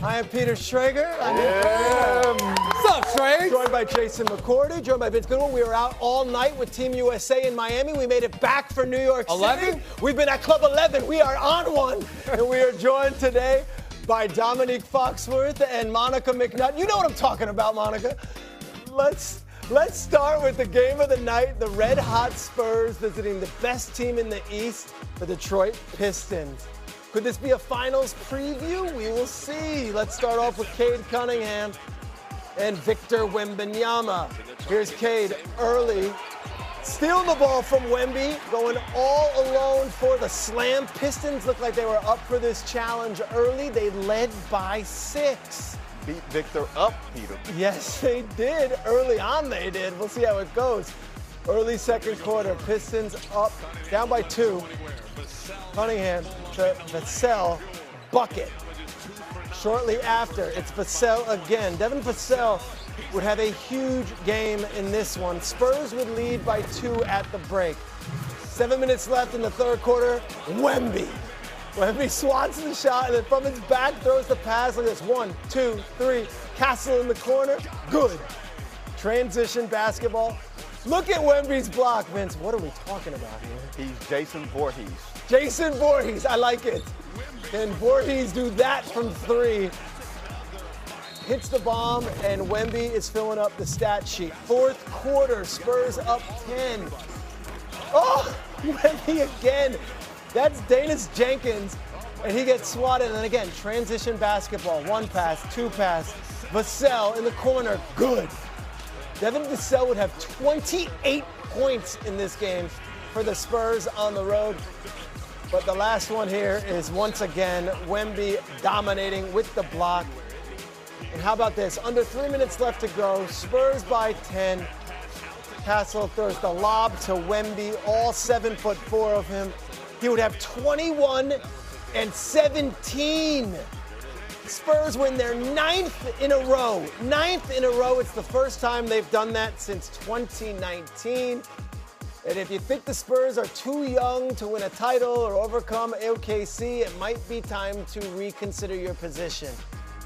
I am Peter Schrager. What's up, Schrager? Joined by Jason McCourty, joined by Vince Goodwin. We were out all night with Team USA in Miami. We made it back for New York City. 11? We've been at Club 11. We are on one. And we are joined today by Dominique Foxworth and Monica McNutt. You know what I'm talking about, Monica. Let's start with the game of the night. The red-hot Spurs visiting the best team in the East, the Detroit Pistons. Could this be a finals preview? We will see. Let's start off with Cade Cunningham and Victor Wembanyama. Here's Cade early, stealing the ball from Wemby, going all alone for the slam. Pistons looked like they were up for this challenge early. They led by 6. Beat Victor up, Peter. Yes, they did. Early on, they did. We'll see how it goes. Early second quarter, Pistons up, down by 2. Cunningham to Vassell, bucket. Shortly after, it's Vassell again. Devin Vassell would have a huge game in this one. Spurs would lead by 2 at the break. 7 minutes left in the third quarter. Wemby swats the shot, and then from his back throws the pass like this. 1, 2, 3. Castle in the corner. Good. Transition basketball. Look at Wemby's block, Vince. What are we talking about here? He's Jason Voorhees. Jason Voorhees, I like it. Can Voorhees do that from 3? Hits the bomb, and Wemby is filling up the stat sheet. Fourth quarter, Spurs up 10. Oh, Wemby again. That's Danis Jenkins, and he gets swatted. And then again, transition basketball. 1 pass, 2 pass. Vassell in the corner, good. Devin Vassell would have 28 points in this game for the Spurs on the road. But the last one here is once again Wemby dominating with the block. And how about this? Under 3 minutes left to go. Spurs by 10. Castle throws the lob to Wemby, all 7'4" of him. He would have 21 and 17. Spurs win their 9th in a row. 9th in a row. It's the first time they've done that since 2019. And if you think the Spurs are too young to win a title or overcome OKC, it might be time to reconsider your position.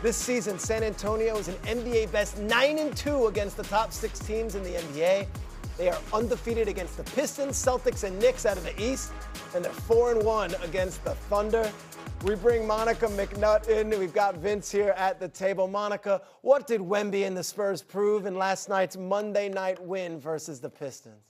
This season, San Antonio is an NBA best 9-2 against the top 6 teams in the NBA. They are undefeated against the Pistons, Celtics, and Knicks out of the East, and they're 4-1 against the Thunder. We bring Monica McNutt in. We've got Vince here at the table. Monica, what did Wemby and the Spurs prove in last night's Monday night win versus the Pistons?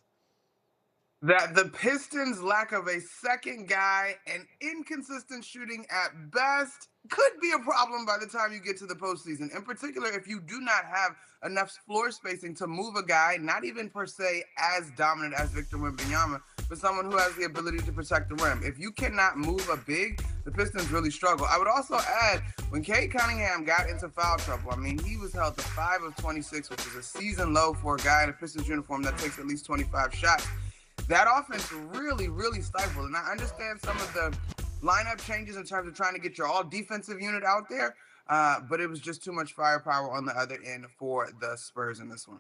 That the Pistons' lack of a second guy and inconsistent shooting at best could be a problem by the time you get to the postseason. In particular, if you do not have enough floor spacing to move a guy, not even per se as dominant as Victor Wembanyama, but someone who has the ability to protect the rim. If you cannot move a big, the Pistons really struggle. I would also add, when Cade Cunningham got into foul trouble, I mean, he was held to 5 of 26, which is a season low for a guy in a Pistons uniform that takes at least 25 shots. That offense really, really stifled. And I understand some of the lineup changes in terms of trying to get your all-defensive unit out there, but it was just too much firepower on the other end for the Spurs in this one.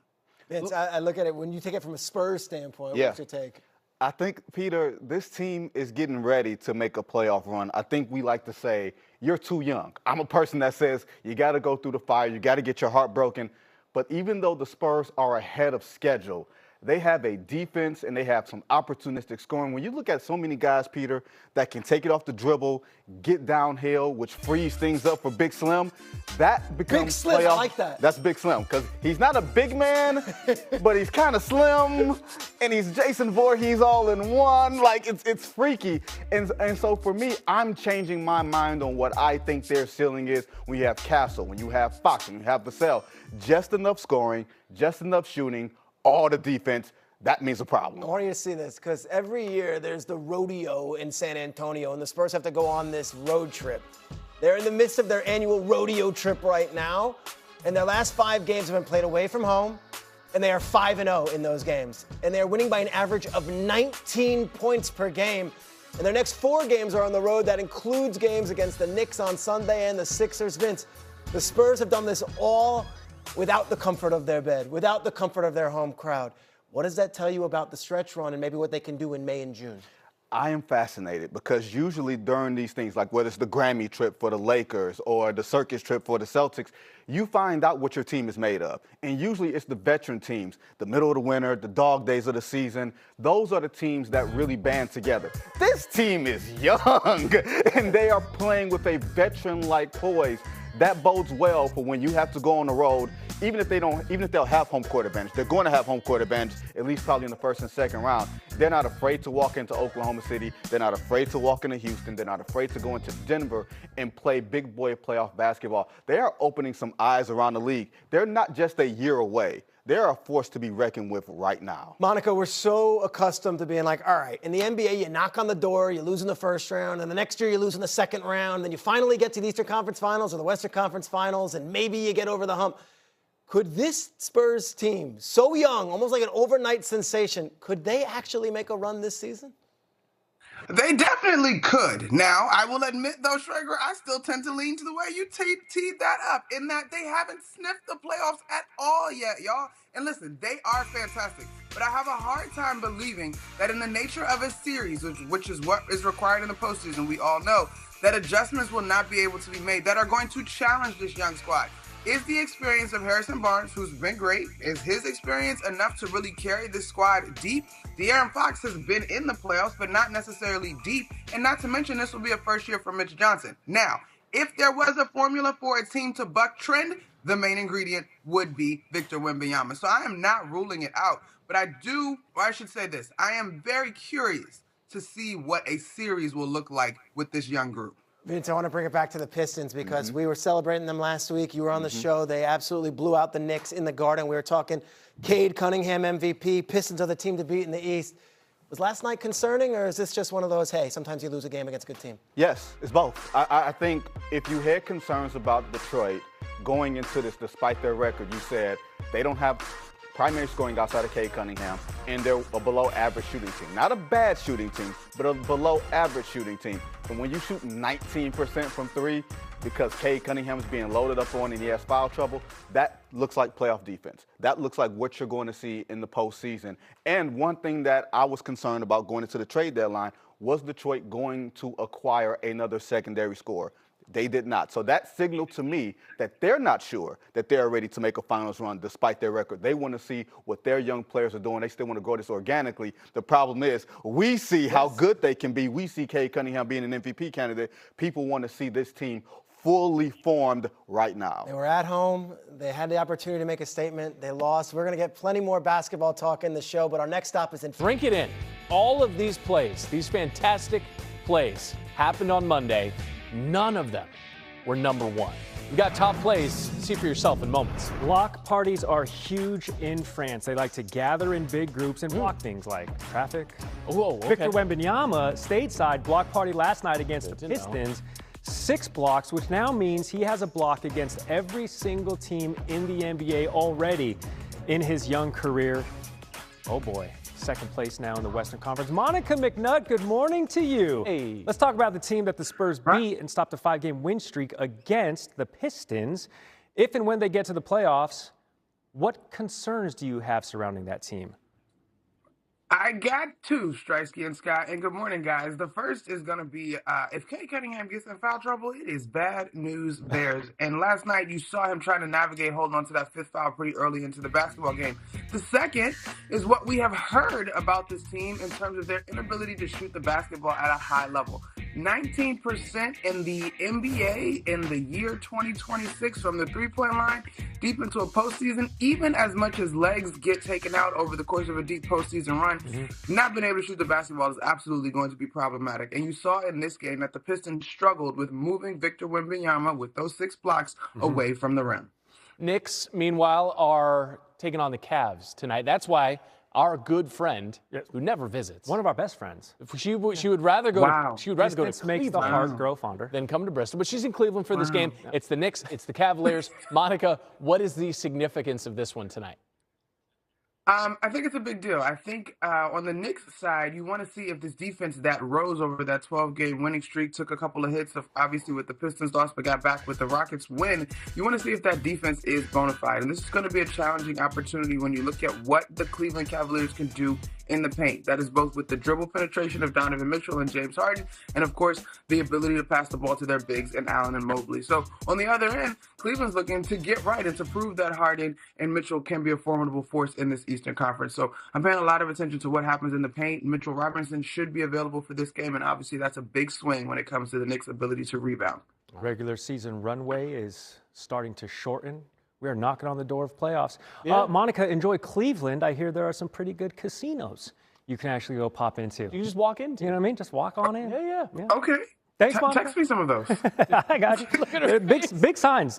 Vince, I look at it, when you take it from a Spurs standpoint, what's your take? I think, Peter, this team is getting ready to make a playoff run. I think we like to say, you're too young. I'm a person that says you got to go through the fire, you got to get your heart broken. But even though the Spurs are ahead of schedule, they have a defense and they have some opportunistic scoring. When you look at so many guys, Peter, that can take it off the dribble, get downhill, which frees things up for Big Slim, that becomes Big Slim, playoff. I like that. That's Big Slim, because he's not a big man, but he's kind of slim, and he's Jason Voorhees all in one. Like, it's freaky. And so for me, I'm changing my mind on what I think their ceiling is when you have Castle, when you have Fox, when you have Vassell. Just enough scoring, just enough shooting, all the defense, that means a problem. I want you to see this, because every year there's the rodeo in San Antonio, and the Spurs have to go on this road trip. They're in the midst of their annual rodeo trip right now, and their last 5 games have been played away from home, and they are 5-0 in those games. And they are winning by an average of 19 points per game. And their next 4 games are on the road. That includes games against the Knicks on Sunday and the Sixers. Vince, the Spurs have done this all without the comfort of their bed, without the comfort of their home crowd. What does that tell you about the stretch run and maybe what they can do in May and June? I am fascinated because usually during these things, like whether it's the Grammy trip for the Lakers or the circus trip for the Celtics, you find out what your team is made of. And usually it's the veteran teams, the middle of the winter, the dog days of the season. Those are the teams that really band together. This team is young, and they are playing with a veteran-like poise. That bodes well for when you have to go on the road, even if they'll have home court advantage. They're going to have home court advantage, at least probably in the first and second round. They're not afraid to walk into Oklahoma City. They're not afraid to walk into Houston. They're not afraid to go into Denver and play big boy playoff basketball. They are opening some eyes around the league. They're not just a year away. They're a force to be reckoned with right now. Monica, we're so accustomed to being like, all right, in the NBA, you knock on the door, you lose in the first round, and the next year you lose in the second round, then you finally get to the Eastern Conference Finals or the Western Conference Finals, and maybe you get over the hump. Could this Spurs team, so young, almost like an overnight sensation, could they actually make a run this season? They definitely could. Now, I will admit, though, Schrager, I still tend to lean to the way you teed that up, in that they haven't sniffed the playoffs at all yet, y'all. And listen, they are fantastic. But I have a hard time believing that in the nature of a series, which is what is required in the postseason, we all know, that adjustments will not be able to be made that are going to challenge this young squad. Is the experience of Harrison Barnes, who's been great, is his experience enough to really carry this squad deep? De'Aaron Fox has been in the playoffs, but not necessarily deep. And not to mention, this will be a first year for Mitch Johnson. Now, if there was a formula for a team to buck trend, the main ingredient would be Victor Wembanyama. So I am not ruling it out. But I should say this, I am very curious to see what a series will look like with this young group. Vince, I want to bring it back to the Pistons because we were celebrating them last week. You were on the show. They absolutely blew out the Knicks in the Garden. We were talking Cade Cunningham MVP. Pistons are the team to beat in the East. Was last night concerning, or is this just one of those, hey, sometimes you lose a game against a good team? Yes, it's both. I think if you had concerns about Detroit going into this, despite their record, you said they don't have primary scoring outside of Cade Cunningham, and they're a below-average shooting team. Not a bad shooting team, but a below-average shooting team. And when you shoot 19% from three because Cade Cunningham is being loaded up on and he has foul trouble, that looks like playoff defense. That looks like what you're going to see in the postseason. And one thing that I was concerned about going into the trade deadline was Detroit going to acquire another secondary scorer. They did not. So that signaled to me that they're not sure that they're ready to make a finals run despite their record. They want to see what their young players are doing. They still want to grow this organically. The problem is we see how good they can be. We see Cade Cunningham being an MVP candidate. People want to see this team fully formed right now. They were at home. They had the opportunity to make a statement. They lost. We're going to get plenty more basketball talk in the show, but our next stop is in. Drink it in. All of these plays, these fantastic plays, happened on Monday. None of them were number one. You got top plays. See for yourself in moments. Block parties are huge in France. They like to gather in big groups and block things like traffic. Whoa, okay. Victor Wembanyama, stateside, block party last night against the Pistons. 6 blocks, which now means he has a block against every single team in the NBA already in his young career. Oh boy. Second place now in the Western Conference. Monica McNutt, good morning to you. Hey. Let's talk about the team that the Spurs beat and stopped a 5-game win streak against the Pistons. If and when they get to the playoffs, what concerns do you have surrounding that team? I got two, Streisky and Scott, and good morning, guys. The first is going to be, if Cade Cunningham gets in foul trouble, it is bad news Bears. And last night, you saw him trying to navigate holding on to that fifth foul pretty early into the basketball game. The second is what we have heard about this team in terms of their inability to shoot the basketball at a high level. 19% in the NBA in the year 2026 from the three-point line, deep into a postseason, even as much as legs get taken out over the course of a deep postseason run, not being able to shoot the basketball is absolutely going to be problematic. And you saw in this game that the Pistons struggled with moving Victor Wembanyama with those 6 blocks away from the rim. Knicks, meanwhile, are taking on the Cavs tonight. That's why our good friend, who never visits, one of our best friends, she would rather go. Wow. She would rather go to makes Cleveland the heart grow fonder than come to Bristol. But she's in Cleveland for this game. It's the Knicks. It's the Cavaliers. Monica, what is the significance of this one tonight? I think it's a big deal. I think on the Knicks side, you want to see if this defense that rose over that 12-game winning streak, took a couple of hits, obviously with the Pistons loss, but got back with the Rockets win. You want to see if that defense is bona fide. And this is going to be a challenging opportunity when you look at what the Cleveland Cavaliers can do in the paint. That is both with the dribble penetration of Donovan Mitchell and James Harden, and of course, the ability to pass the ball to their bigs and Allen and Mobley. So on the other end, Cleveland's looking to get right and to prove that Harden and Mitchell can be a formidable force in this Eastern Conference. So I'm paying a lot of attention to what happens in the paint. Mitchell Robinson should be available for this game, and obviously that's a big swing when it comes to the Knicks' ability to rebound. Regular season runway is starting to shorten. We are knocking on the door of playoffs. Yeah. Monica, enjoy Cleveland. I hear there are some pretty good casinos you can actually go pop into. You just walk into. You know what I mean? Just walk on in. Yeah. Okay. Thanks, Monica. Text me some of those. I got you. Look at her big signs.